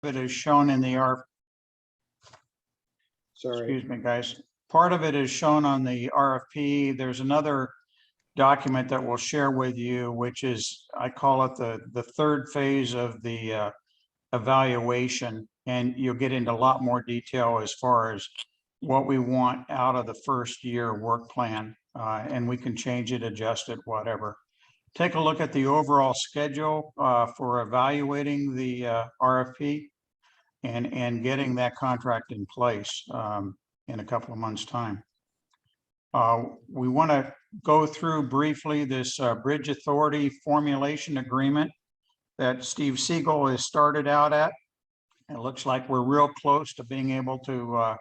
it is shown in the excuse me, guys. Part of it is shown on the RFP. There's another document that we'll share with you, which is, I call it the third phase of the evaluation. And you'll get into a lot more detail as far as what we want out of the first year work plan. And we can change it, adjust it, whatever. Take a look at the overall schedule for evaluating the RFP and getting that contract in place in a couple of months' time. We want to go through briefly this Bridge Authority formulation agreement that Steve Siegel has started out at. It looks like we're real close to being able to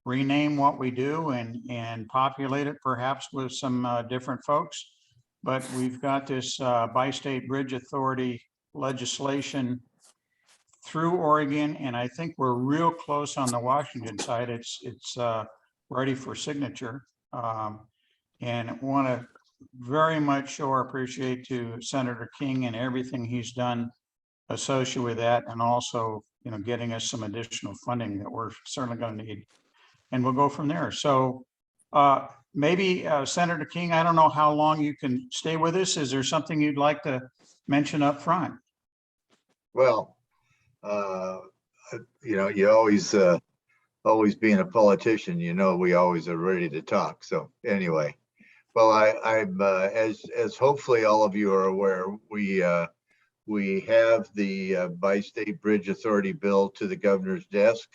rename what we do and populate it perhaps with some different folks. But we've got this Bi-State Bridge Authority legislation through Oregon, and I think we're real close on the Washington side. It's ready for signature. And want to very much show our appreciation to Senator King and everything he's done associated with that, and also, you know, getting us some additional funding that we're certainly going to need. And we'll go from there. So maybe Senator King, I don't know how long you can stay with us. Is there something you'd like to mention up front? Well, you know, you always being a politician, you know, we always are ready to talk. So anyway, well, I'm as hopefully all of you are aware, we have the Bi-State Bridge Authority bill to the governor's desk.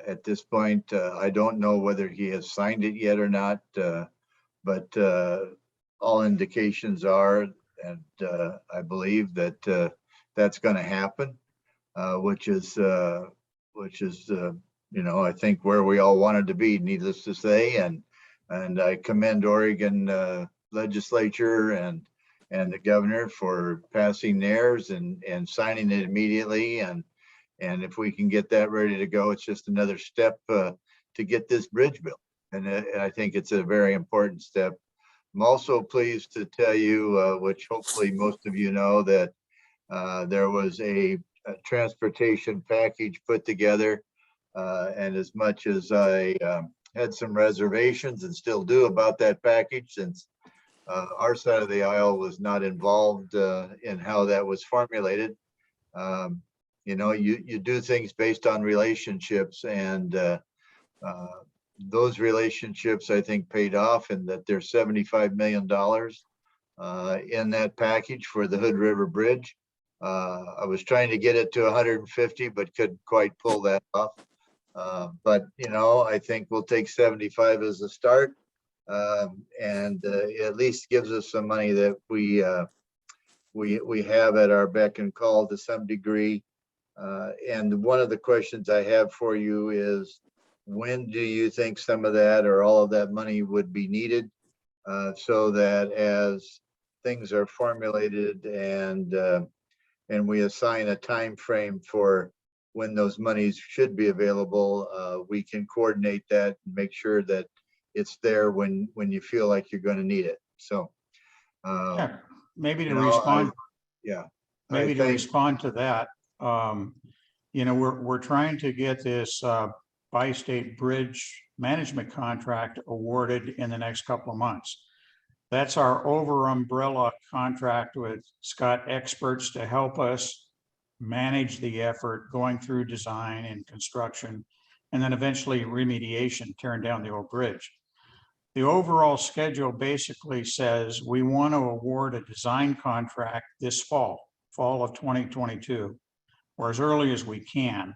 At this point, I don't know whether he has signed it yet or not, but all indications are, and I believe that that's going to happen, which is you know, I think where we all wanted to be, needless to say, and I commend Oregon legislature and the governor for passing theirs and signing it immediately. And if we can get that ready to go, it's just another step to get this bridge built. And I think it's a very important step. I'm also pleased to tell you, which hopefully most of you know, that there was a transportation package put together. And as much as I had some reservations and still do about that package, since our side of the aisle was not involved in how that was formulated, you know, you do things based on relationships, and those relationships, I think, paid off, and that there's $75 million in that package for the Hood River Bridge. I was trying to get it to 150, but couldn't quite pull that off. But, you know, I think we'll take 75 as a start, and it at least gives us some money that we have at our beck and call to some degree. And one of the questions I have for you is, when do you think some of that or all of that money would be needed, so that as things are formulated and we assign a time frame for when those monies should be available, we can coordinate that and make sure that it's there when you feel like you're going to need it. So yeah, maybe to respond. Maybe to respond to that. You know, we're trying to get this Bi-State Bridge management contract awarded in the next couple of months. That's our over umbrella contract with Scott Experts to help us manage the effort going through design and construction, and then eventually remediation, tearing down the old bridge. The overall schedule basically says we want to award a design contract this fall of 2022, or as early as we can.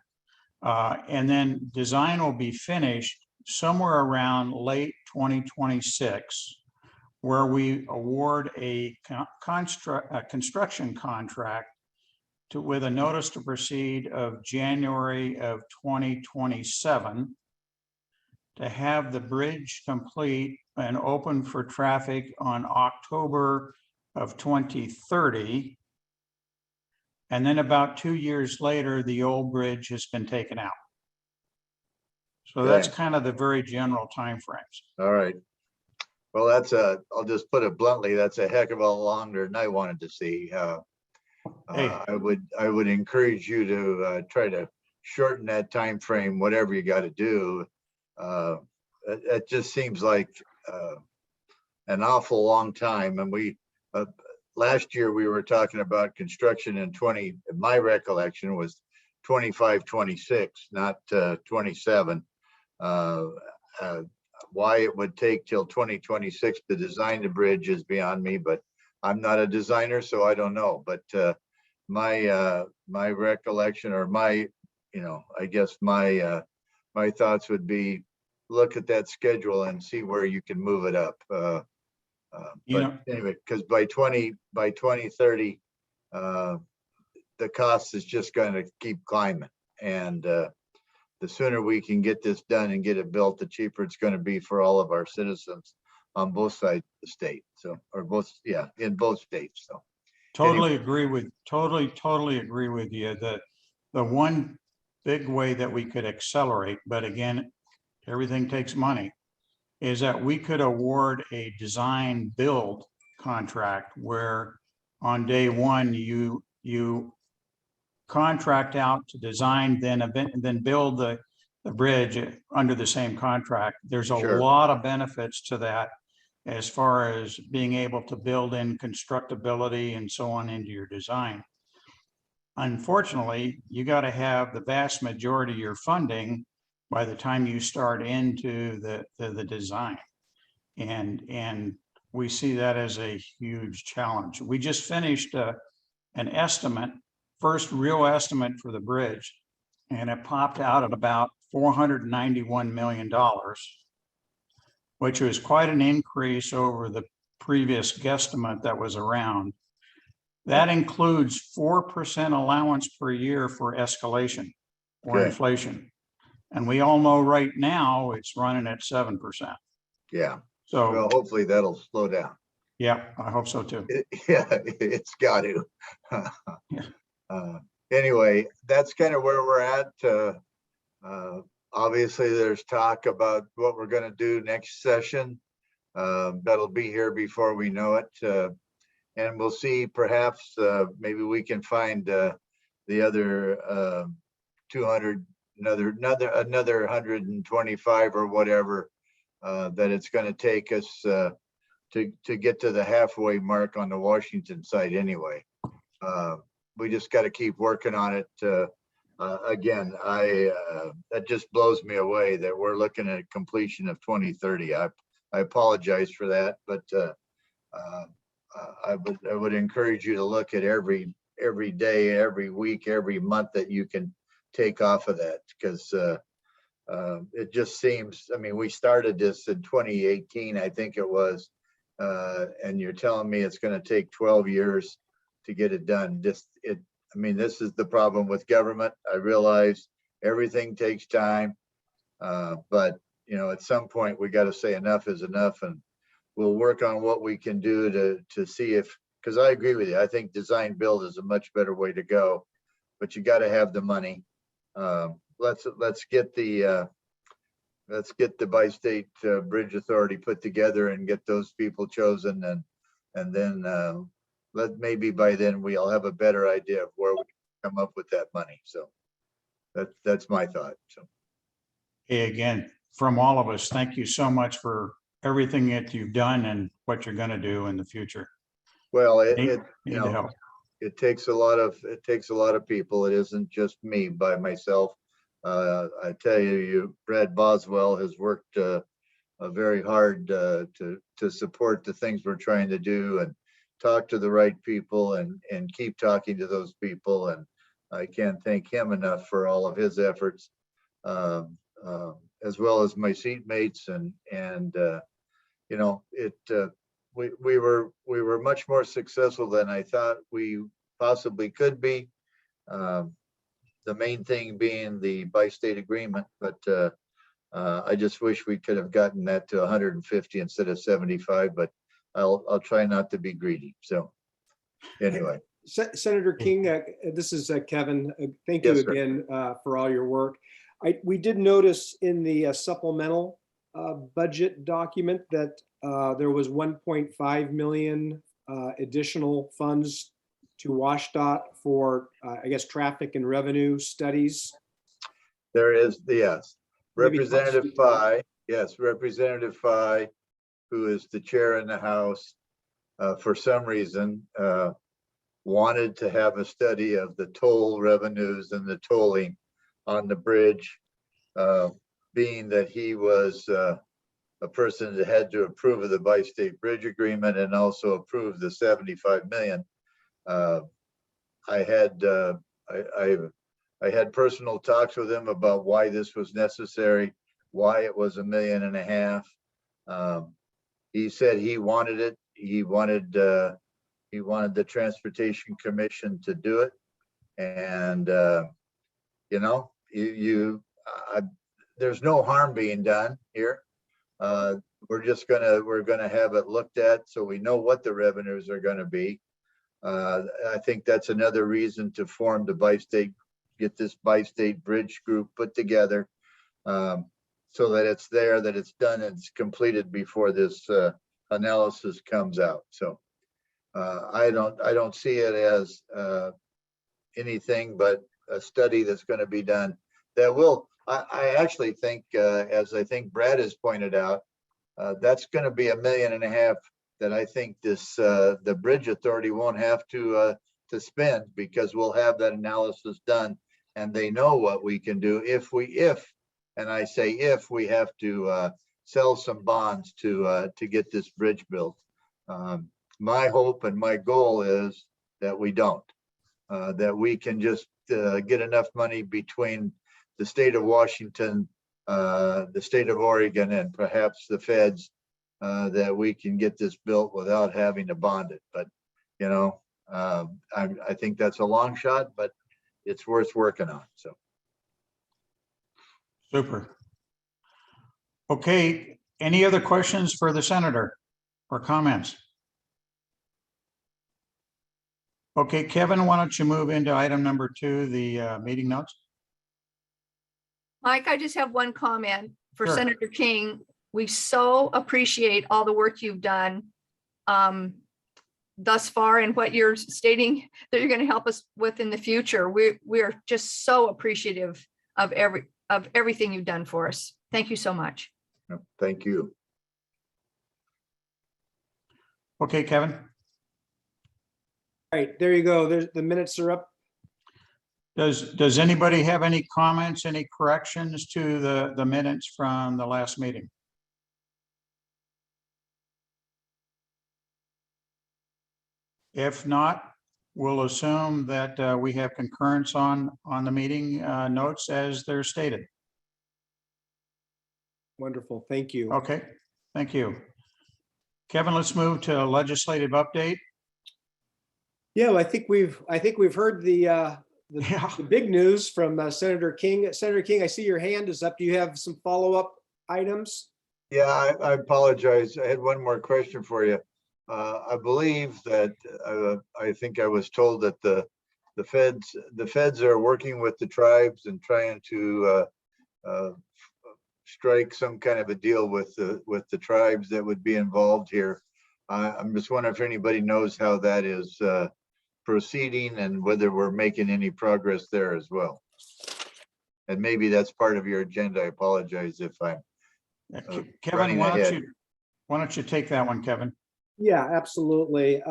And then design will be finished somewhere around late 2026, where we award a construction contract with a notice to proceed of January of 2027 to have the bridge complete and open for traffic on October of 2030. And then about 2 years later, the old bridge has been taken out. So that's kind of the very general timeframes. All right. Well, I'll just put it bluntly, that's a heck of a lot longer than I wanted to see. Hey, I would encourage you to try to shorten that time frame, whatever you got to do. It just seems like an awful long time. And uh, last year we were talking about construction in my recollection was 25, 26, not 27. Uh, uh, why it would take till 2026 to design the bridge is beyond me, but I'm not a designer, so I don't know. But my recollection, or I guess my thoughts would be, look at that schedule and see where you can move it up. you But know, anyway, because by 2030, the cost is just going to keep climbing. And the sooner we can get this done and get it built, the cheaper it's going to be for all of our citizens on both sides of the state. So, or both, yeah, in both states. So totally agree with, totally agree with you. The one big way that we could accelerate, but again, everything takes money, is that we could award a design build contract where on day one, you contract out to design, then build the bridge under the same contract. There's a sure, lot of benefits to that as far as being able to build in constructability and so on into your design. Unfortunately, you got to have the vast majority of your funding by the time you start into the design. And we see that as a huge challenge. We just finished an estimate, first real estimate for the bridge, and it popped out at about $491 million, which was quite an increase over the previous guesstimate that was around. That includes 4% allowance per year for escalation or okay, inflation. And we all know right now it's running at 7%. yeah. So, Well, hopefully that'll slow down. yeah, I hope so too. Yeah, it's got to. Yeah. Anyway, that's kind of where we're at. Obviously, there's talk about what we're going to do next session. That'll be here before we know it. And we'll see, perhaps maybe we can find the other 200, another 125 or whatever that it's going to take us to get to the halfway mark on the Washington side anyway. We just got to keep working on it. Again, that just blows me away that we're looking at completion of 2030. I apologize for that, but I would encourage you to look at every day, every week, every month that you can take off of that, because it just seems, I mean, we started this in 2018, I think it was, and you're telling me it's going to take 12 years to get it done. I mean, this is the problem with government. I realize everything takes time, but at some point we got to say enough is enough, and we'll work on what we can do to see if, because I agree with you. I think design build is a much better way to go, but you got to have the money. Let's get the Bi-State Bridge Authority put together and get those people chosen, and then maybe by then we'll have a better idea of where we can come up with that money. So that's my thought. So Hey, again, from all of us, thank you so much for everything that you've done and what you're going to do in the future. well, Need to help. it takes a lot of people. It isn't just me by myself. I tell you, Brad Boswell has worked very hard to support the things we're trying to do and talk to the right people and keep talking to those people. And I can't thank him enough for all of his efforts, as well as my seatmates. And we were much more successful than I thought we possibly could be. The main thing being the bi-state agreement, but I just wish we could have gotten that to 150 instead of 75, but I'll try not to be greedy. So anyway. Senator King, this is Kevin. Thank Yes, you sir. again for all your work. We did notice in the supplemental budget document that there was 1.5 million additional funds to WashDOT for, I guess, traffic and revenue studies. There is, yes, Maybe Representative speak to that. Phi, yes, Representative Phi, who is the chair in the House, for some reason, wanted to have a study of the toll revenues and the tolling on the bridge, being that he was a person that had to approve of the bi-state bridge agreement and also approve the 75 million. I had personal talks with him about why this was necessary, why it was $1.5 million. He said he wanted it. He wanted the Transportation Commission to do it. And, you know, there's no harm being done here. We're gonna have it looked at so we know what the revenues are gonna be. I think that's another reason to form the get this bi-state bridge group put together, so that it's there, that it's done, and it's completed before this analysis comes out. So I don't see it as anything but a study that's going to be done that will. I actually think, as I think Brad has pointed out, that's going to be $1.5 million that I think the Bridge Authority won't have to spend, because we'll have that analysis done and they know what we can do and I say if we have to sell some bonds to get this bridge built. My hope and my goal is that we don't, that we can just get enough money between the state of Washington, the state of Oregon, and perhaps the feds, that we can get this built without having to bond it. But, you know, I think that's a long shot, but it's worth working on. So. Super. Okay, any other questions for the senator or comments? Okay, Kevin, why don't you move into item number 2, the meeting notes? Mike, I just have one comment for Sure. Senator King. We so appreciate all the work you've done thus far and what you're stating that you're going to help us with in the future. We are just so appreciative of everything you've done for us. Thank you so much. Thank you. Okay, Kevin. All right, there you go. The minutes are up. Does anybody have any comments, any corrections to the minutes from the last meeting? If not, we'll assume that we have concurrence on the meeting notes as they're stated. Wonderful, thank you. Okay, thank you. Kevin, let's move to legislative update. Yeah, well, I think we've heard the Yeah. big news from Senator King. Senator King, I see your hand is up. Do you have some follow-up items? Yeah, I apologize. I had one more question for you. I believe that I think I was told that the feds are working with the tribes and trying to strike some kind of a deal with the tribes that would be involved here. I'm just wondering if anybody knows how that is proceeding and whether we're making any progress there as well. And maybe that's part of your agenda. I apologize if I'm Kevin, running ahead. why don't you take that one, Kevin? Yeah, absolutely.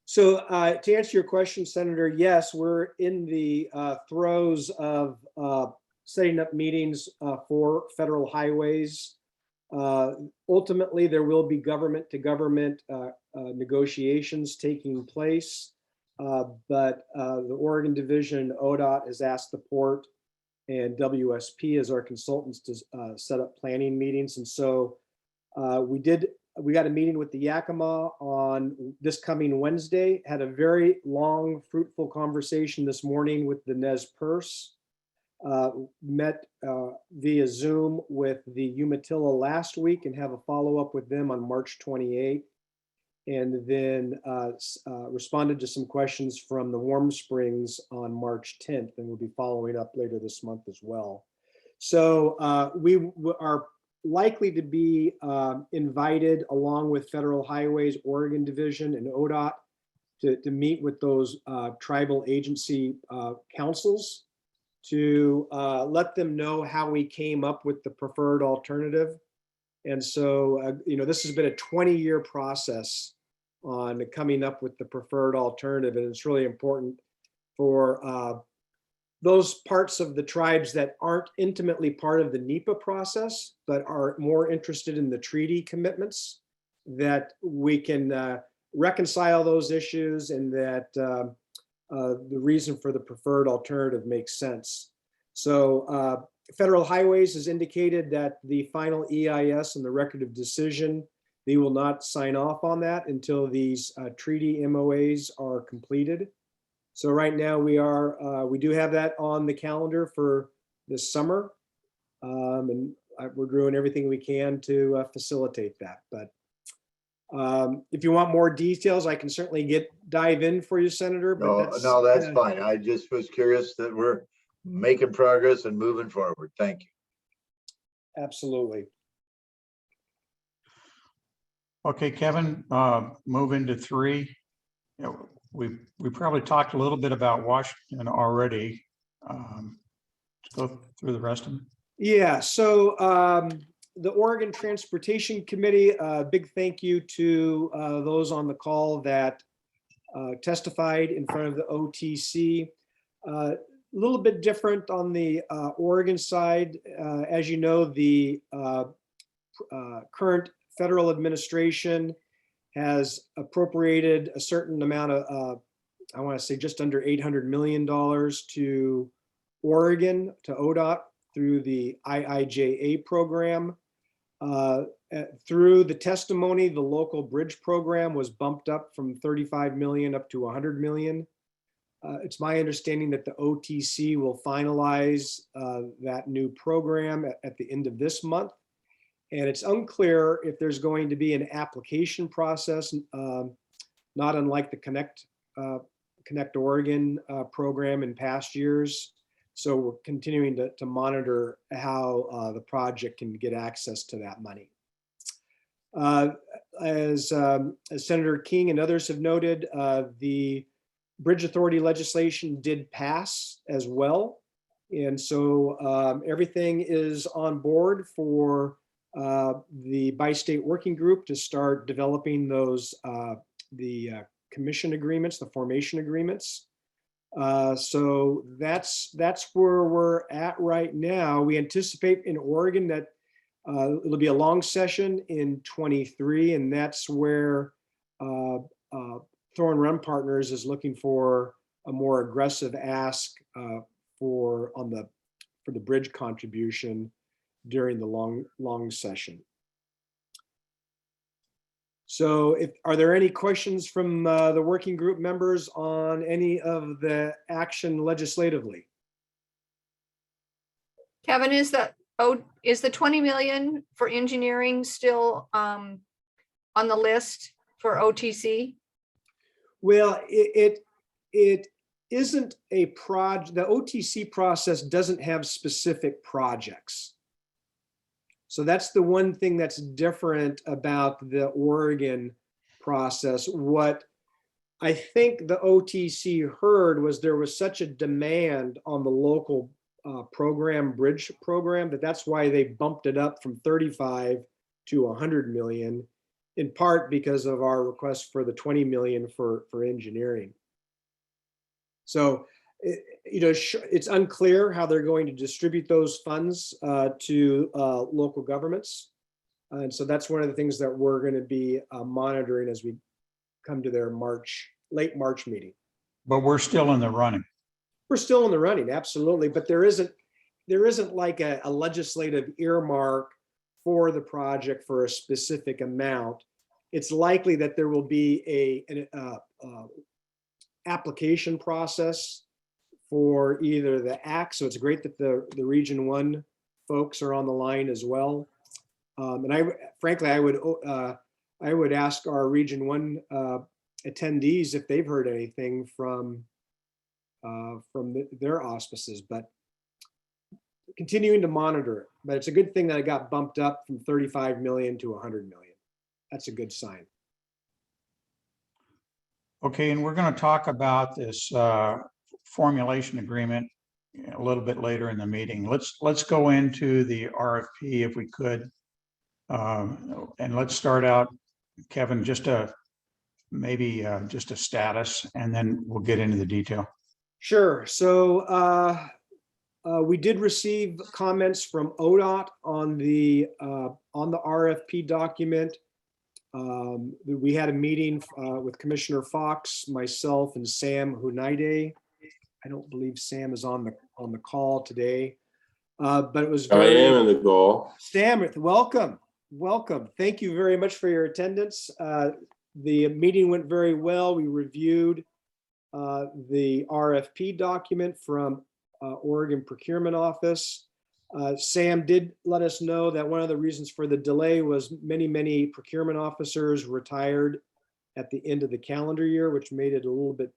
So to answer your question, Senator, yes, we're in the throes of setting up meetings for federal highways. Ultimately, there will be government-to-government negotiations taking place, but the Oregon Division, ODOT, has asked the Port and WSP as our consultants to set up planning meetings. And so we got a meeting with the Yakima on this coming Wednesday, had a very long, fruitful conversation this morning with the Nez Perce, met via Zoom with the Umatilla last week and have a follow-up with them on March 28th. And then responded to some questions from the Warm Springs on March 10th, and we'll be following up later this month as well. So we are likely to be invited along with Federal Highways, Oregon Division, and ODOT to meet with those tribal agency councils to let them know how we came up with the preferred alternative. And so, this has been a 20-year process on coming up with the preferred alternative. And it's really important for those parts of the tribes that aren't intimately part of the NEPA process, but are more interested in the treaty commitments, that we can reconcile those issues, and that the reason for the preferred alternative makes sense. So Federal Highways has indicated that the final EIS and the record of decision, they will not sign off on that until these treaty MOAs are completed. So right now we do have that on the calendar for this summer. And we're doing everything we can to facilitate that. But if you want more details, I can certainly dive in for you, Senator. But No, that's fine. I just was curious that we're making progress and moving forward. Thank you. Absolutely. Okay, Kevin, move into 3. We probably talked a little bit about Washington already. Let's go through the rest of them. Yeah, so the Oregon Transportation Committee, a big thank you to those on the call that testified in front of the OTC. A little bit different on the Oregon side. As you know, the current federal administration has appropriated a certain amount of, I want to say just under $800 million to Oregon, to ODOT, through the IIJA program. Through the testimony, the local bridge program was bumped up from 35 million up to 100 million. It's my understanding that the OTC will finalize that new program at the end of this month. And it's unclear if there's going to be an application process, not unlike the Connect Oregon program in past years. So we're continuing to monitor how the project can get access to that money. As Senator King and others have noted, the Bridge Authority legislation did pass as well. And so everything is on board for the bi-state working group to start developing those, the commission agreements, the formation agreements. So that's where we're at right now. We anticipate in Oregon that it'll be a long session in 23, and that's where Thorn Run Partners is looking for a more aggressive ask for the bridge contribution during the long session. So are there any questions from the working group members on any of the action legislatively? Kevin, is the 20 million for engineering still on the list for OTC? Well, it isn't a project. The OTC process doesn't have specific projects. So that's the one thing that's different about the Oregon process. What I think the OTC heard was there was such a demand on the local bridge program, that's why they bumped it up from 35 to 100 million, in part because of our request for the 20 million for engineering. So, it's unclear how they're going to distribute those funds to local governments. And so that's one of the things that we're going to be monitoring as we come to their late March meeting. But we're still in the running. We're still in the running, absolutely. But there isn't like a legislative earmark for the project for a specific amount. It's likely that there will be an application process for either the act. So it's great that the Region 1 folks are on the line as well. And frankly, I would ask our Region 1 attendees if they've heard anything from their auspices, but continuing to monitor it. But it's a good thing that it got bumped up from 35 million to 100 million. That's a good sign. Okay, and we're going to talk about this formulation agreement a little bit later in the meeting. Let's go into the RFP if we could. And let's start out, Kevin, just maybe just a status, and then we'll get into the detail. Sure. So we did receive comments from ODOT on the RFP document. We had a meeting with Commissioner Fox, myself, and Sam Hunaide. I don't believe Sam is on the call today, but it was I very. am in the goal. Sam, welcome. Thank you very much for your attendance. The meeting went very well. We reviewed the RFP document from Oregon Procurement Office. Sam did let us know that one of the reasons for the delay was many procurement officers retired at the end of the calendar year, which made it a little bit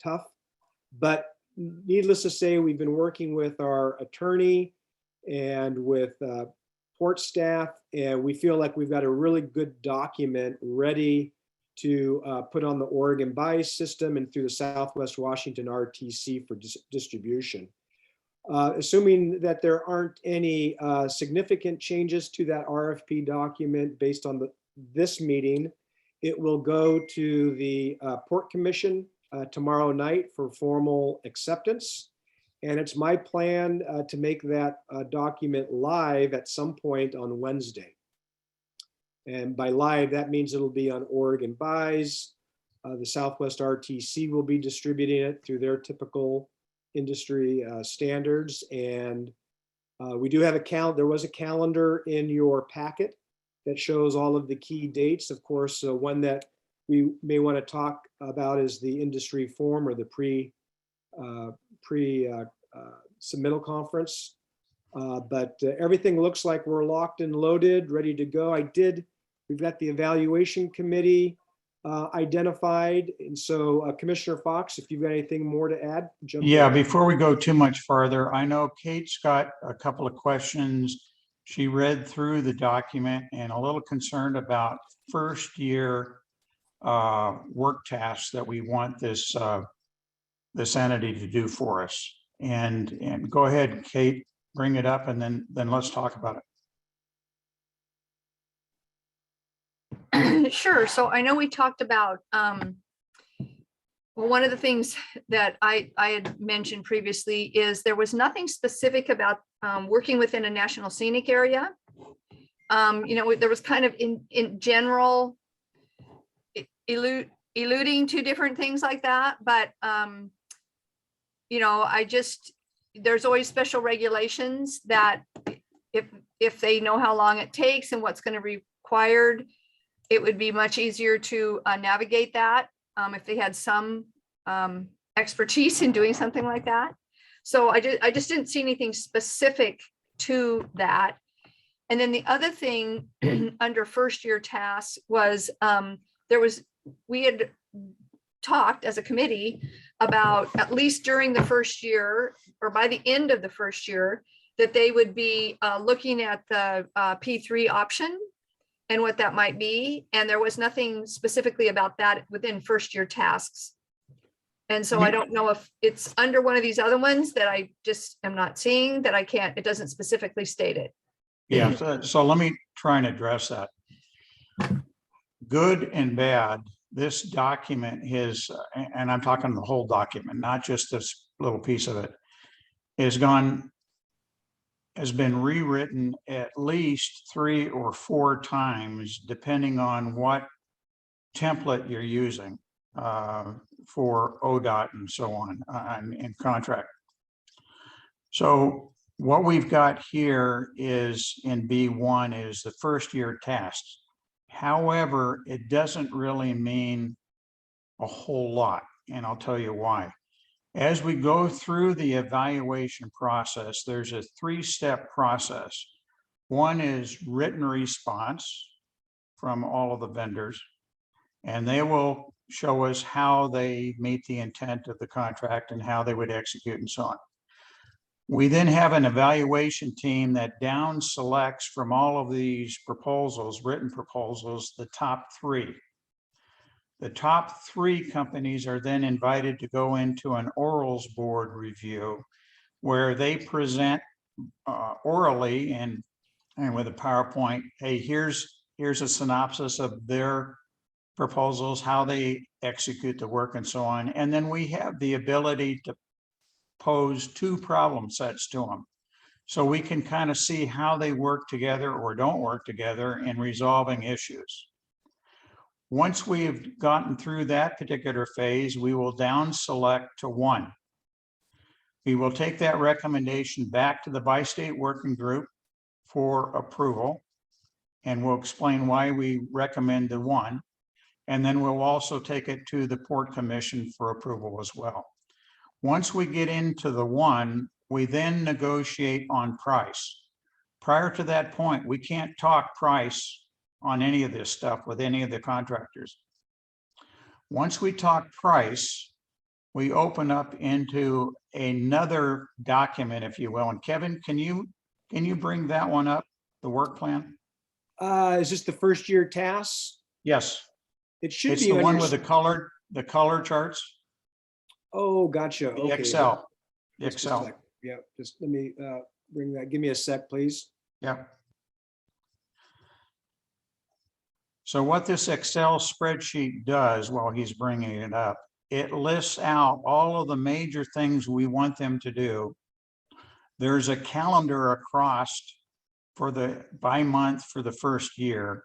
tough. But needless to say, we've been working with our attorney and with port staff, and we feel like we've got a really good document ready to put on the Oregon buys system and through the Southwest Washington RTC for distribution. Assuming that there aren't any significant changes to that RFP document based on this meeting, it will go to the Port Commission tomorrow night for formal acceptance. And it's my plan to make that document live at some point on Wednesday. And by live, that means it'll be on Oregon buys. The Southwest RTC will be distributing it through their typical industry standards. And we do have there was a calendar in your packet that shows all of the key dates. Of course, one that we may want to talk about is the industry forum or the pre-submittal conference. But everything looks like we're locked and loaded, ready to go. We've got the evaluation committee identified. And so Commissioner Fox, if you've got anything more to add, jump in. Yeah, before we go too much farther, I know Kate's got a couple of questions. She read through the document and a little concerned about first year work tasks that we want this entity to do for us. And go ahead, Kate, bring it up, and then let's talk about it. Sure. So I know we talked about, well, one of the things that I had mentioned previously is there was nothing specific about working within a national scenic area. There was kind of in general alluding to different things like that, but there's always special regulations that if they know how long it takes and what's going to be required, it would be much easier to navigate that if they had some expertise in doing something like that. So I just didn't see anything specific to that. And then the other thing under first year tasks was we had talked as a committee about, at least during the first year or by the end of the first year, that they would be looking at the P3 option and what that might be. And there was nothing specifically about that within first year tasks. And so I don't know if it's under one of these other ones that I just am not seeing, that it doesn't specifically state it. Yeah, so let me try and address that. Good and bad, this document is, and I'm talking the whole document, not just this little piece of it, has been rewritten at least 3 or 4 times, depending on what template you're using for ODOT and so on in contract. So what we've got here is in B1 is the first year tasks. However, it doesn't really mean a whole lot, and I'll tell you why. As we go through the evaluation process, there's a 3-step process. One is written response from all of the vendors, and they will show us how they meet the intent of the contract and how they would execute and so on. We then have an evaluation team that down selects from all of these proposals, written proposals, the top 3. The top 3 companies are then invited to go into an orals board review where they present orally and with a PowerPoint, hey, here's a synopsis of their proposals, how they execute the work and so on. And then we have the ability to pose 2 problem sets to them. So we can kind of see how they work together or don't work together in resolving issues. Once we've gotten through that particular phase, we will down select to 1. We will take that recommendation back to the bi-state working group for approval. And we'll explain why we recommend the 1. And then we'll also take it to the Port Commission for approval as well. Once we get into the 1, we then negotiate on price. Prior to that point, we can't talk price on any of this stuff with any of the contractors. Once we talk price, we open up into another document, if you will. And Kevin, can you bring that one up, the work plan? Is this the first year tasks? Yes. It should It's be the on one your. with the color charts, Oh, gotcha. the Okay. Excel, the Just a Excel. sec. Yeah, just let me bring that. Give me a sec, please. Yeah. So what this Excel spreadsheet does while he's bringing it up, it lists out all of the major things we want them to do. There's a calendar across for the by month for the first year.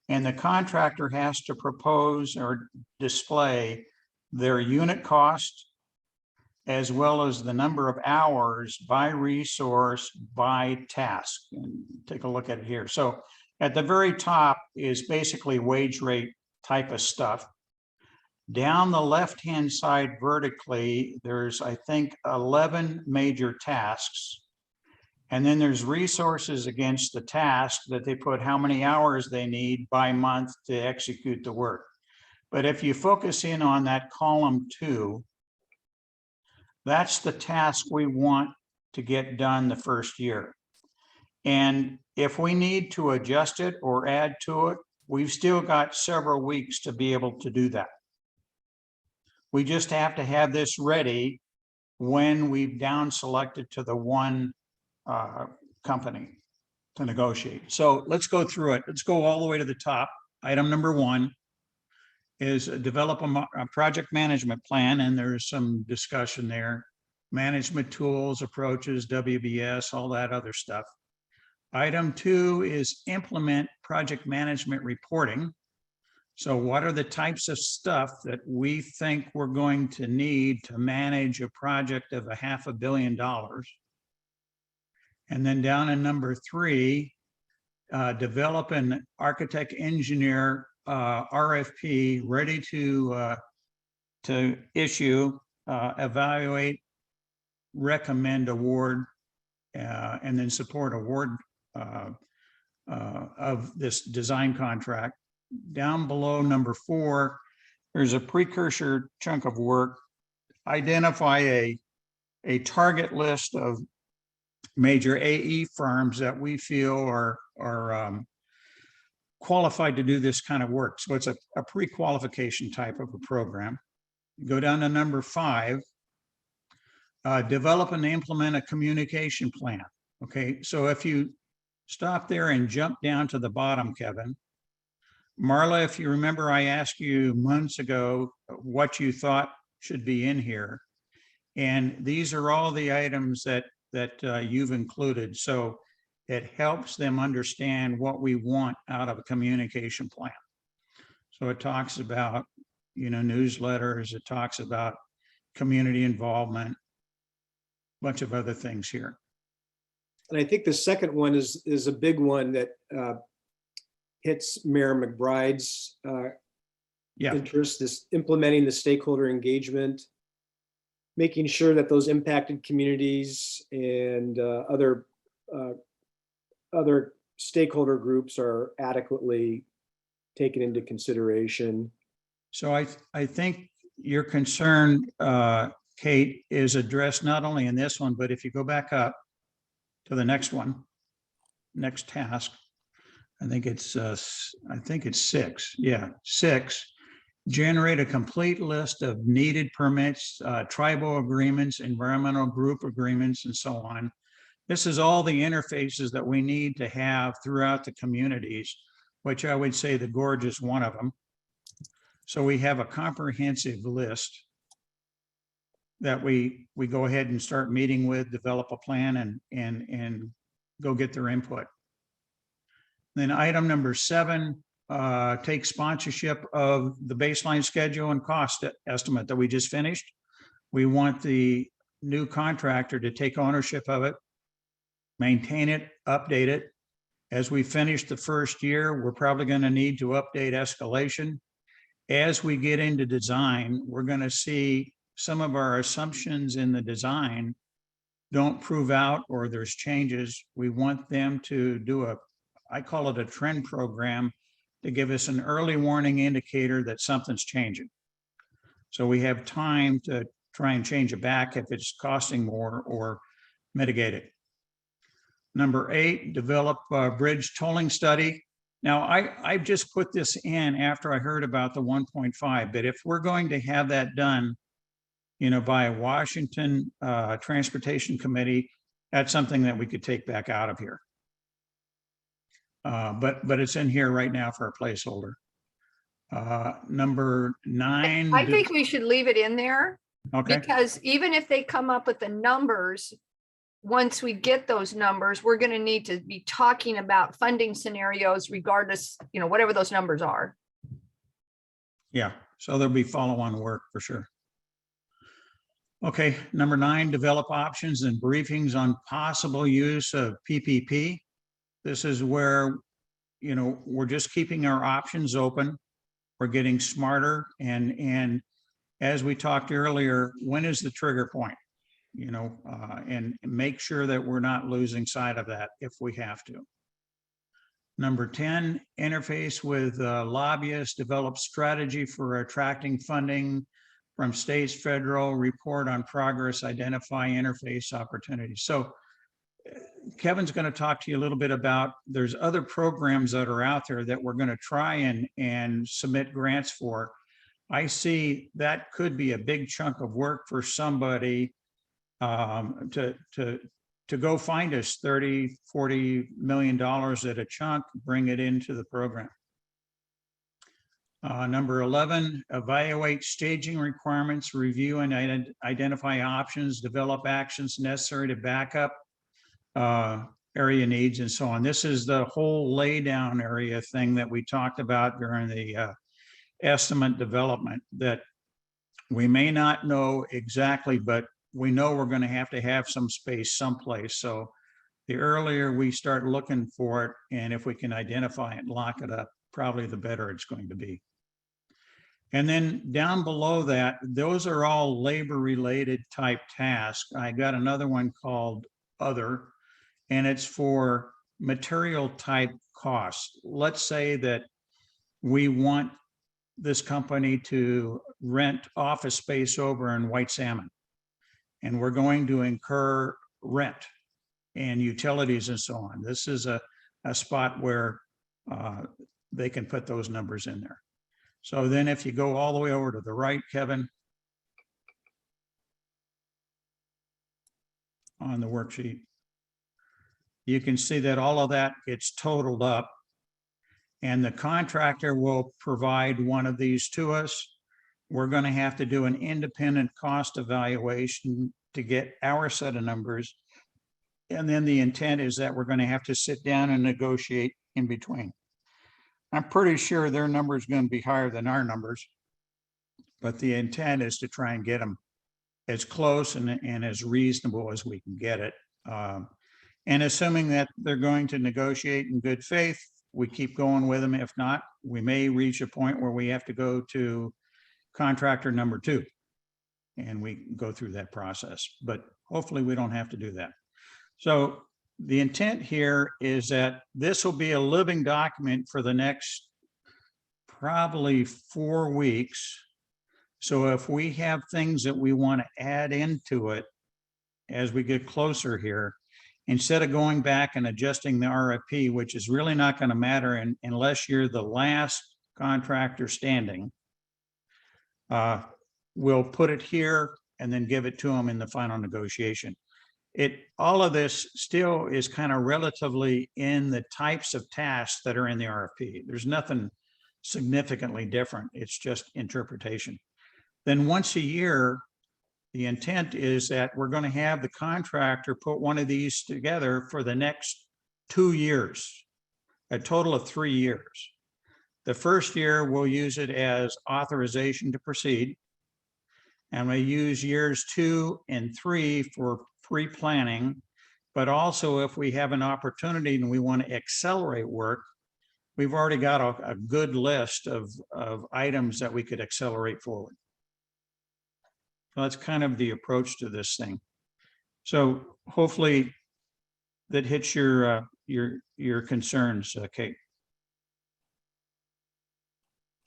And the contractor has to propose or display their unit cost as well as the number of hours by resource, by task. And take a look at it here. So at the very top is basically wage rate type of stuff. Down the left-hand side vertically, there's, I think, 11 major tasks. And then there's resources against the task that they put how many hours they need by month to execute the work. But if you focus in on that column 2, that's the task we want to get done the first year. And if we need to adjust it or add to it, we've still got several weeks to be able to do that. We just have to have this ready when we've down selected to the 1 company to negotiate. So let's go through it. Let's go all the way to the top. Item number 1 is develop a project management plan, and there's some discussion there. Management tools, approaches, WBS, all that other stuff. Item 2 is implement project management reporting. So what are the types of stuff that we think we're going to need to manage a project of $500 million? And then down in number 3, develop an architect engineer RFP ready to issue, evaluate, recommend award, and then support award of this design contract. Down below number 4, there's a precursor chunk of work. Identify a target list of major AE firms that we feel are qualified to do this kind of work. So it's a pre-qualification type of a program. Go down to number 5, develop and implement a communication plan. Okay, so if you stop there and jump down to the bottom, Kevin. Marla, if you remember, I asked you months ago what you thought should be in here. And these are all the items that you've included. So it helps them understand what we want out of a communication plan. So it talks about, newsletters, it talks about community involvement, a bunch of other things here. And I think the second one is a big one that hits Mayor McBride's interest, is implementing the stakeholder engagement, making sure that those impacted communities and other stakeholder groups are adequately taken into consideration. So I think your concern, Kate, is addressed not only in this one, but if you go back up to the next one, next task, I think it's 6. Yeah, 6. generate a complete list of needed permits, tribal agreements, environmental group agreements, and so on. This is all the interfaces that we need to have throughout the communities, which I would say the Gorge is one of them. So we have a comprehensive list that we go ahead and start meeting with, develop a plan, and go get their input. Then item number 7, take sponsorship of the baseline schedule and cost estimate that we just finished. We want the new contractor to take ownership of it, maintain it, update it. As we finish the first year, we're probably going to need to update escalation. As we get into design, we're going to see some of our assumptions in the design don't prove out or there's changes. We want them to do I call it a trend program, to give us an early warning indicator that something's changing. So we have time to try and change it back if it's costing more or mitigate it. Number 8, develop a bridge tolling study. Now, I've just put this in after I heard about the 1.5, but if we're going to have that done, by a Washington Transportation Committee, that's something that we could take back out of here. But it's in here right now for a placeholder. Number 9. I think we should leave it in there, Okay, because even if they come up with the numbers, once we get those numbers, we're going to need to be talking about funding scenarios regardless, whatever those numbers are. yeah, so there'll be follow-on work for sure. Okay, number 9, develop options and briefings on possible use of PPP. This is where, we're just keeping our options open. We're getting smarter. And as we talked earlier, when is the trigger point? And make sure that we're not losing sight of that if we have to. Number 10, interface with lobbyists, develop strategy for attracting funding from states, federal, report on progress, identify interface opportunities. So Kevin's going to talk to you a little bit about, there's other programs that are out there that we're going to try and submit grants for. I see that could be a big chunk of work for somebody to go find us $30-40 million at a chunk, bring it into the program. Number 11, evaluate staging requirements, review and identify options, develop actions necessary to back up area needs and so on. This is the whole laydown area thing that we talked about during the estimate development, that we may not know exactly, but we know we're going to have some space someplace. So the earlier we start looking for it, and if we can identify it and lock it up, probably the better it's going to be. And then down below that, those are all labor-related type tasks. I got another one called Other, and it's for material type costs. Let's say that we want this company to rent office space over in White Salmon, and we're going to incur rent and utilities and so on. This is a spot where they can put those numbers in there. So then if you go all the way over to the right, Kevin, on the worksheet, you can see that all of that gets totaled up, and the contractor will provide one of these to us. We're going to have to do an independent cost evaluation to get our set of numbers. And then the intent is that we're going to have to sit down and negotiate in between. I'm pretty sure their number is going to be higher than our numbers, but the intent is to try and get them as close and as reasonable as we can get it. And assuming that they're going to negotiate in good faith, we keep going with them. If not, we may reach a point where we have to go to contractor number 2, and we go through that process, but hopefully we don't have to do that. So the intent here is that this will be a living document for the next probably 4 weeks. So if we have things that we want to add into it as we get closer here, instead of going back and adjusting the RFP, which is really not going to matter unless you're the last contractor standing, we'll put it here and then give it to them in the final negotiation. All of this still is kind of relatively in the types of tasks that are in the RFP. There's nothing significantly different. It's just interpretation. Then once a year, the intent is that we're going to have the contractor put one of these together for the next 2 years, a total of 3 years. The first year, we'll use it as authorization to proceed. And we use years 2 and 3 for pre-planning. But also, if we have an opportunity and we want to accelerate work, we've already got a good list of items that we could accelerate forward. So that's kind of the approach to this thing. So hopefully that hits your concerns, Kate.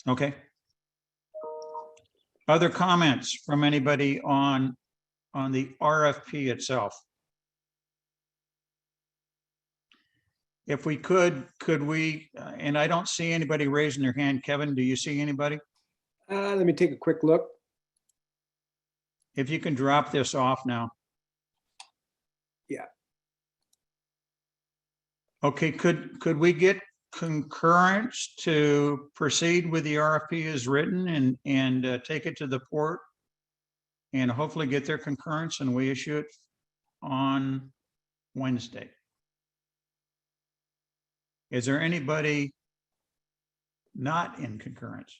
Okay. Other comments from anybody on the RFP itself? If we could we, and I don't see anybody raising their hand. Kevin, do you see anybody? Let me take a quick look. If you can drop this off now. Yeah. Okay, could we get concurrence to proceed with the RFP as written and take it to the port and hopefully get their concurrence, and we issue it on Wednesday? Is there anybody not in concurrence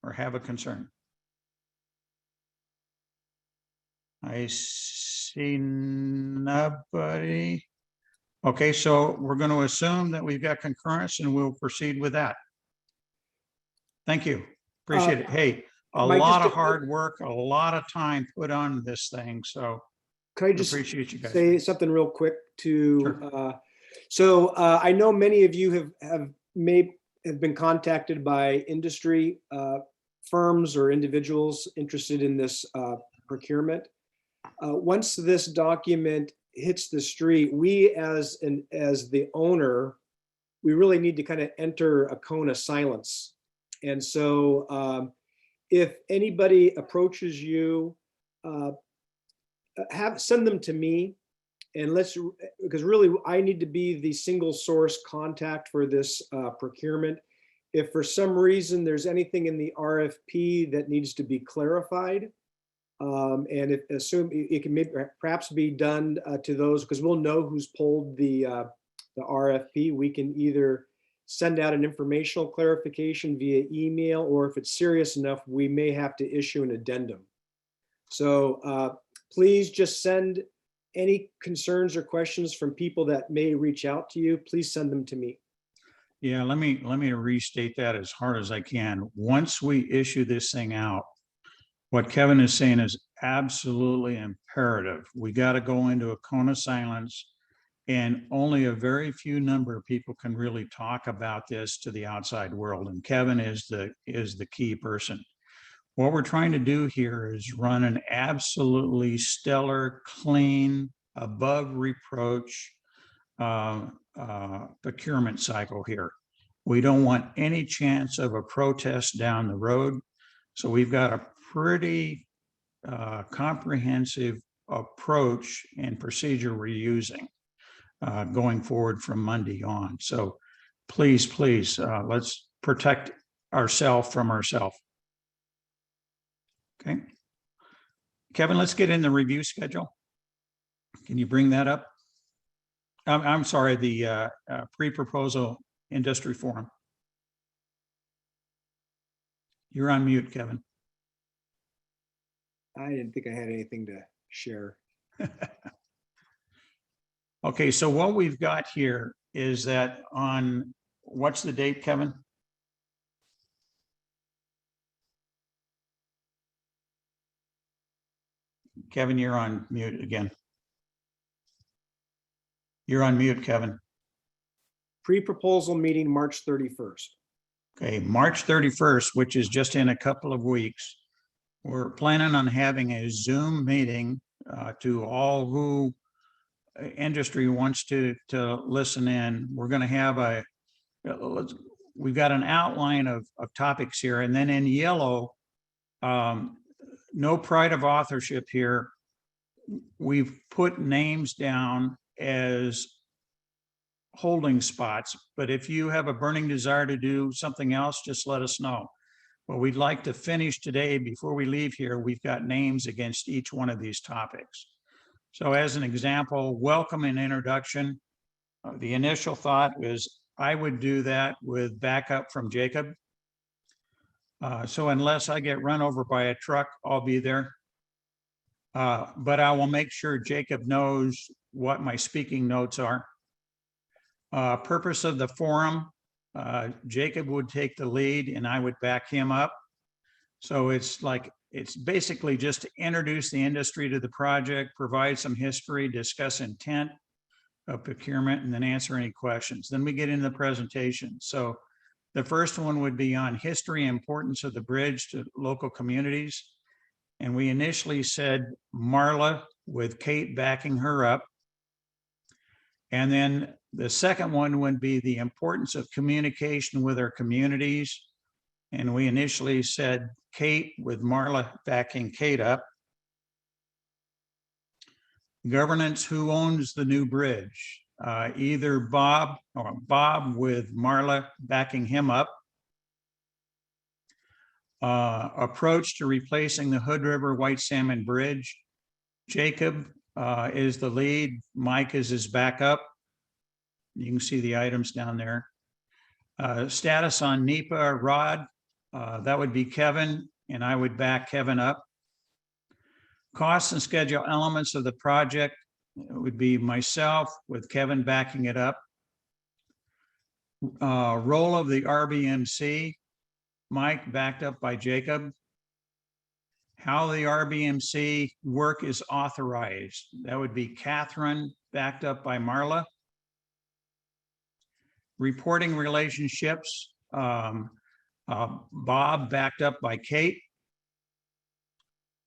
or have a concern? I see nobody. Okay, so we're going to assume that we've got concurrence and we'll proceed with that. Thank you. Appreciate it. Hey, a Mike, lot just of hard work, a lot of time put on this thing. So Could I just appreciate you guys. say something real quick to, Sure. I know many of you have been contacted by industry firms or individuals interested in this procurement. Once this document hits the street, we as the owner, we really need to kind of enter a cone of silence. And so if anybody approaches you, send them to me, and because really I need to be the single source contact for this procurement. If for some reason there's anything in the RFP that needs to be clarified, and assume it can perhaps be done to those, because we'll know who's pulled the RFP. We can either send out an informational clarification via email, or if it's serious enough, we may have to issue an addendum. So please just send any concerns or questions from people that may reach out to you. Please send them to me. Yeah, let me restate that as hard as I can. Once we issue this thing out, what Kevin is saying is absolutely imperative. We got to go into a cone of silence, and only a very few number of people can really talk about this to the outside world. And Kevin is the key person. What we're trying to do here is run an absolutely stellar, clean, above reproach procurement cycle here. We don't want any chance of a protest down the road. So we've got a pretty comprehensive approach and procedure we're using going forward from Monday on. So please, let's protect ourselves from ourselves. Okay. Kevin, let's get in the review schedule. Can you bring that up? I'm sorry, the pre-proposal industry forum. You're on mute, Kevin. I didn't think I had anything to share. Okay, so what we've got here is that on, what's the date, Kevin? Kevin, you're on mute again. You're on mute, Kevin. Pre-proposal meeting, March 31st. Okay, March 31st, which is just in a couple of weeks. We're planning on having a Zoom meeting to all who industry wants to listen in. We're going to have we've got an outline of topics here, and then in yellow, No pride of authorship here. We've put names down as holding spots, but if you have a burning desire to do something else, just let us know. But we'd like to finish today before we leave here. We've got names against each one of these topics. So as an example, welcome and introduction. The initial thought was I would do that with backup from Jacob. So unless I get run over by a truck, I'll be there. But I will make sure Jacob knows what my speaking notes are. Purpose of the forum, Jacob would take the lead and I would back him up. So it's basically just to introduce the industry to the project, provide some history, discuss intent of procurement, and then answer any questions. Then we get into the presentation. So the first one would be on history and importance of the bridge to local communities. And we initially said Marla with Kate backing her up. And then the second one would be the importance of communication with our communities. And we initially said Kate with Marla backing Kate up. Governance, who owns the new bridge? Either Bob or Bob with Marla backing him up. Approach to replacing the Hood River White Salmon Bridge. Jacob is the lead. Mike is his backup. You can see the items down there. Status on NEPA, Rod, that would be Kevin, and I would back Kevin up. Costs and schedule elements of the project would be myself with Kevin backing it up. Role of the RBMC, Mike backed up by Jacob. How the RBMC work is authorized, that would be Catherine backed up by Marla. Reporting relationships, Bob backed up by Kate.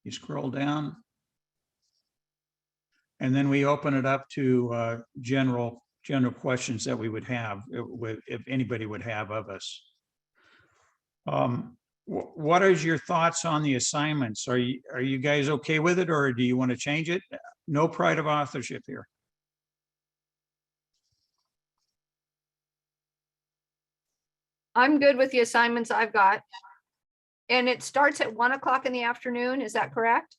You scroll down. And then we open it up to general questions that we would have, if anybody would have of us. What is your thoughts on the assignments? Are you guys okay with it, or do you want to change it? No pride of authorship here. I'm good with the assignments I've got. And it starts at 1 o'clock in the afternoon, is that correct?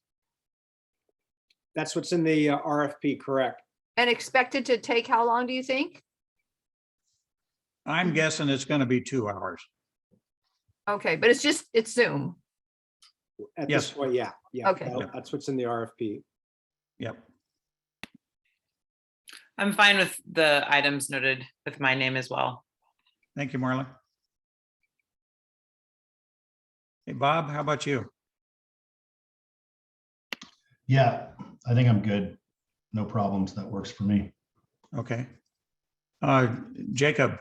That's what's in the RFP, correct? And expected to take how long, do you think? I'm guessing it's going to be 2 hours. Okay, but it's Zoom. At Yes. this point, yeah. Okay. That's what's in the RFP. Yep. I'm fine with the items noted with my name as well. Thank you, Marla. Hey, Bob, how about you? Yeah, I think I'm good. No problems. That works for me. Okay. Jacob,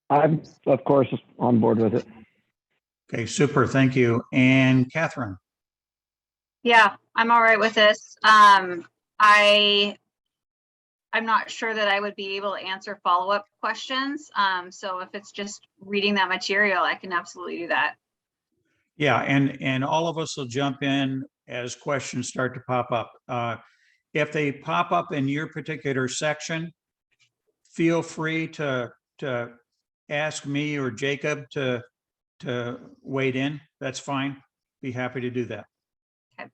I'm, of course, on board with it. okay, super, thank you. And Catherine? Yeah, I'm all right with this. I'm not sure that I would be able to answer follow-up questions. So if it's just reading that material, I can absolutely do that. Yeah, and all of us will jump in as questions start to pop up. If they pop up in your particular section, feel free to ask me or Jacob to wade in. That's fine. Be happy to do that. Okay.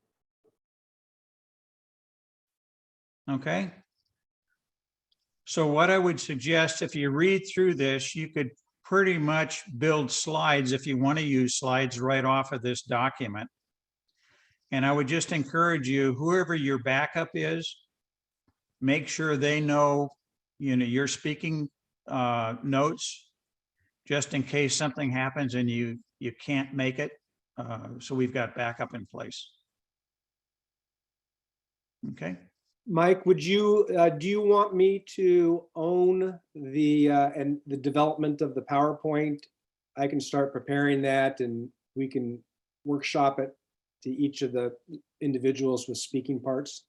Okay. So what I would suggest, if you read through this, you could pretty much build slides if you want to use slides right off of this document. And I would just encourage you, whoever your backup is, make sure they know, your speaking notes, just in case something happens and you can't make it. So we've got backup in place. Okay. Mike, do you want me to own the development of the PowerPoint? I can start preparing that and we can workshop it to each of the individuals with speaking parts.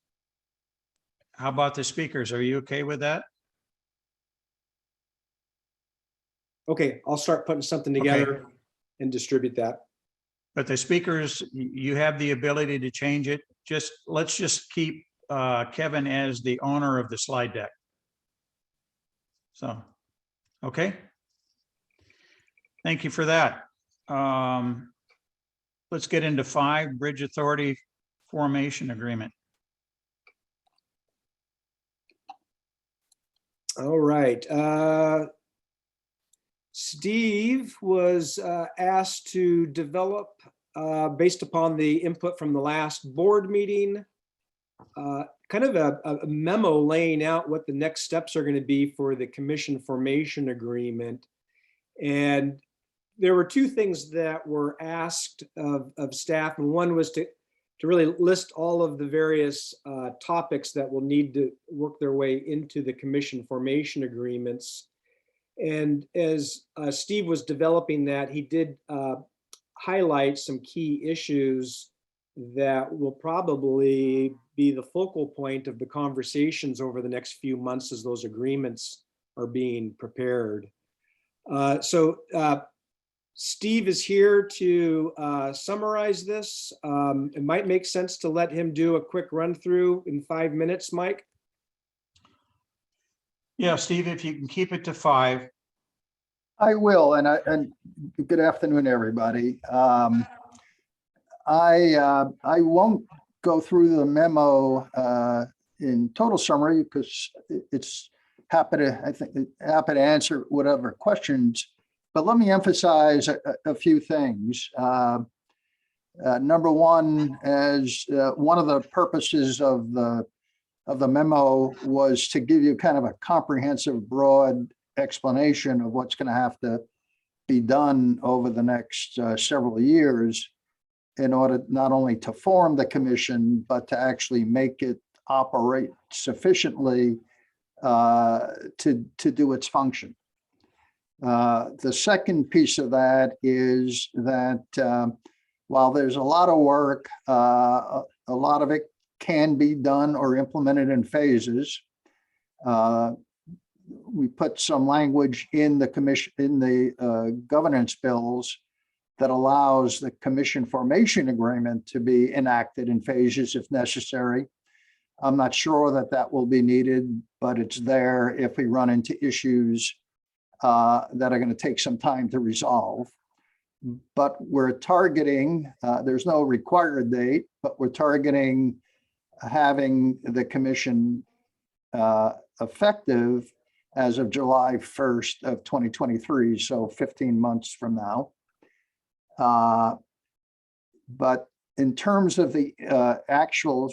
How about the speakers? Are you okay with that? Okay, I'll start putting something together and distribute that. But the speakers, you have the ability to change it. Let's just keep Kevin as the owner of the slide deck. So, okay. Thank you for that. Let's get into 5, Bridge Authority Formation Agreement. All right. Steve was asked to develop, based upon the input from the last board meeting, kind of a memo laying out what the next steps are going to be for the commission formation agreement. And there were 2 things that were asked of staff, and one was to really list all of the various topics that will need to work their way into the commission formation agreements. And as Steve was developing that, he did highlight some key issues that will probably be the focal point of the conversations over the next few months as those agreements are being prepared. So Steve is here to summarize this. It might make sense to let him do a quick run through in 5 minutes, Mike. Yeah, Steve, if you can keep it to 5. I will, and good afternoon, everybody. I won't go through the memo in total summary because it's happy to answer whatever questions. But let me emphasize a few things. Number one, as one of the purposes of the memo was to give you kind of a comprehensive, broad explanation of what's going to have to be done over the next several years in order not only to form the commission, but to actually make it operate sufficiently to do its function. The second piece of that is that while there's a lot of work, a lot of it can be done or implemented in phases. We put some language in the commission, in the governance bills that allows the commission formation agreement to be enacted in phases if necessary. I'm not sure that that will be needed, but it's there if we run into issues that are going to take some time to resolve. But we're targeting, there's no required date, but we're targeting having the commission effective as of July 1st of 2023, so 15 months from now. But in terms of the actual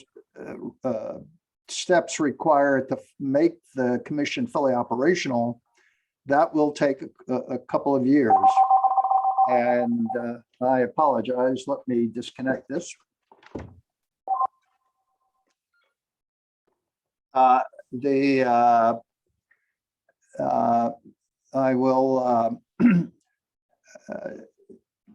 steps required to make the commission fully operational, that will take a couple of years. And I apologize, let me disconnect this. I will,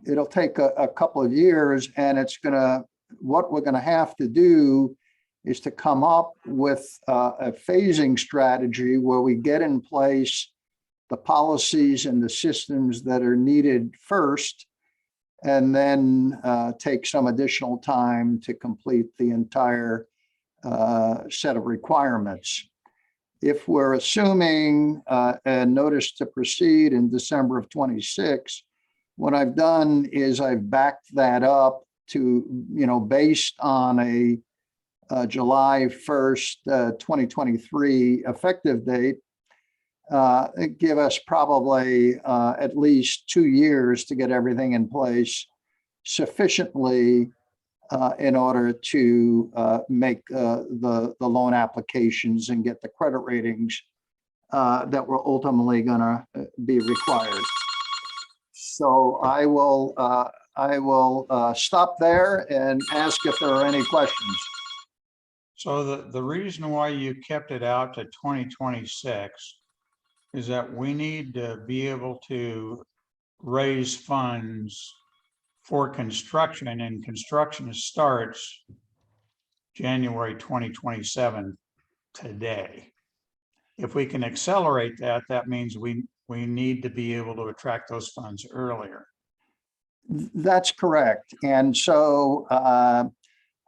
it'll take a couple of years, and it's gonna, what we're gonna have to do is to come up with a phasing strategy where we get in place the policies and the systems that are needed first, and then take some additional time to complete the entire set of requirements. If we're assuming a notice to proceed in December of 26, what I've done is I've backed that up to, based on a July 1st, 2023 effective date, give us probably at least 2 years to get everything in place sufficiently in order to make the loan applications and get the credit ratings that we're ultimately going to be required. So I will stop there and ask if there are any questions. So the reason why you kept it out to 2026 is that we need to be able to raise funds for construction, and construction starts January 2027 today. If we can accelerate that, that means we we need to be able to attract those funds earlier. That's correct. And so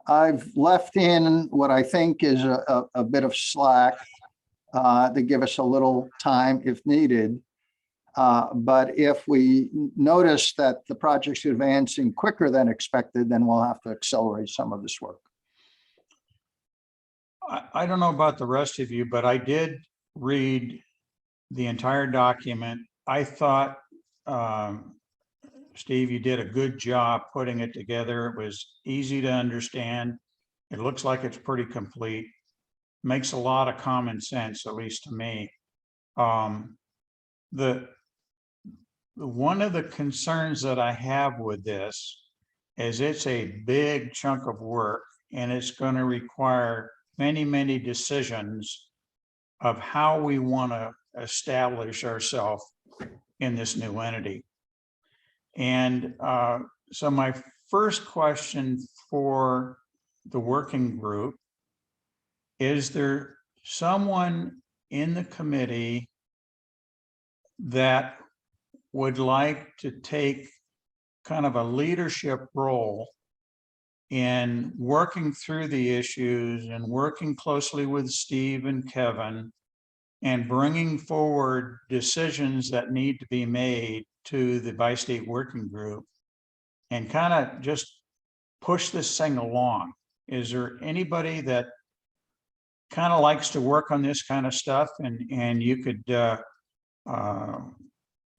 I've left in what I think is a bit of slack to give us a little time if needed. But if we notice that the project's advancing quicker than expected, then we'll have to accelerate some of this work. I don't know about the rest of you, but I did read the entire document. I thought, Steve, you did a good job putting it together. It was easy to understand. It looks like it's pretty complete. Makes a lot of common sense, at least to me. One of the concerns that I have with this is it's a big chunk of work, and it's going to require many, many decisions of how we want to establish ourselves in this new entity. And so my first question for the working group, is there someone in the committee that would like to take kind of a leadership role in working through the issues and working closely with Steve and Kevin and bringing forward decisions that need to be made to the bi-state working group and kind of just push this thing along? Is there anybody that kind of likes to work on this kind of stuff, and you could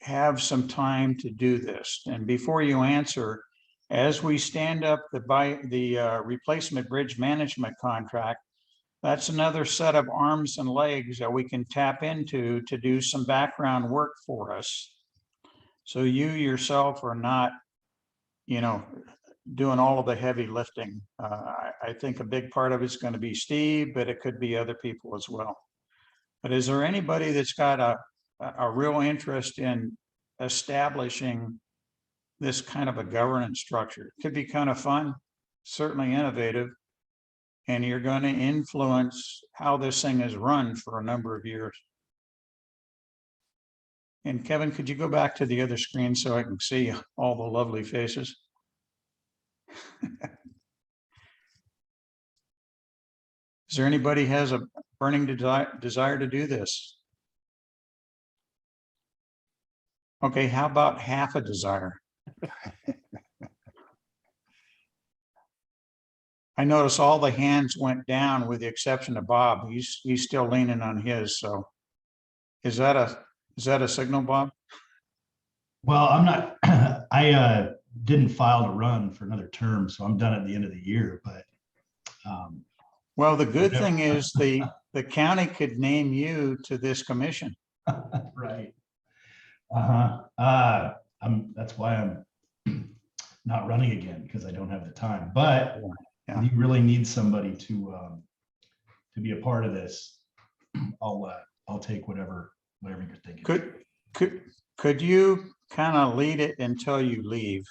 have some time to do this? And before you answer, as we stand up the replacement bridge management contract, that's another set of arms and legs that we can tap into to do some background work for us. So you yourself are not, doing all of the heavy lifting. I think a big part of it's going to be Steve, but it could be other people as well. But is there anybody that's got a real interest in establishing this kind of a governance structure? It could be kind of fun, certainly innovative, and you're going to influence how this thing is run for a number of years. And Kevin, could you go back to the other screen so I can see all the lovely faces? Is there anybody has a burning desire to do this? Okay, how about half a desire? I notice all the hands went down with the exception of Bob. He's still leaning on his. So is that a signal, Bob? Well, I'm not, I didn't file to run for another term, so I'm done at the end of the year, but. Well, the good thing is the county could name you to this commission. Right. That's why I'm not running again, because I don't have the time, but Yeah. you really need somebody to be a part of this. I'll take whatever you're thinking. Could you kind of lead it until you leave?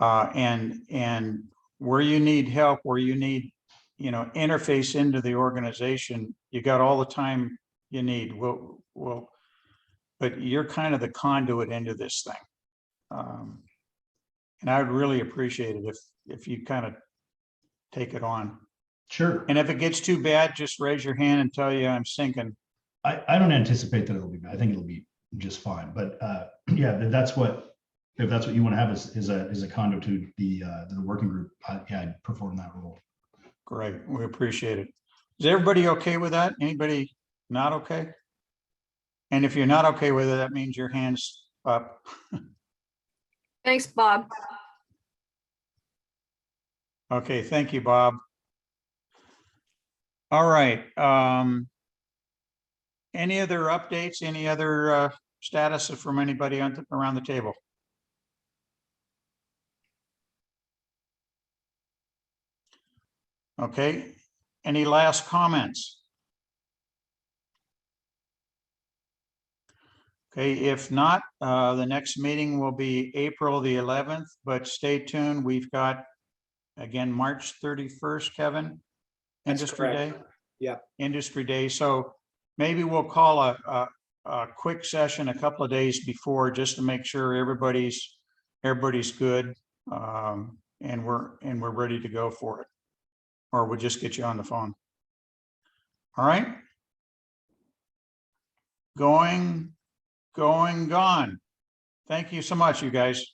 And where you need help, where you need, interface into the organization, you got all the time you need. But you're kind of the conduit into this thing. And I would really appreciate it if you kind of take it on. Sure. And if it gets too bad, just raise your hand and tell you I'm sinking. I don't anticipate that it'll be bad. I think it'll be just fine. But yeah, if that's what you want to have is a conduit to the working group, I'd perform that role. Great, we appreciate it. Is everybody okay with that? Anybody not okay? And if you're not okay with it, that means your hand's up. Thanks, Bob. Okay, thank you, Bob. All right. Any other updates? Any other status from anybody around the table? Okay. Any last comments? Okay, if not, the next meeting will be April the 11th, but stay tuned. We've got, again, March 31st, Kevin, That's Industry correct. Day. Yeah. Industry Day. So maybe we'll call a a quick session a couple of days before, just to make sure everybody's good. And we're ready to go for it. Or we'll just get you on the phone. All right. Gone. Thank you so much, you guys.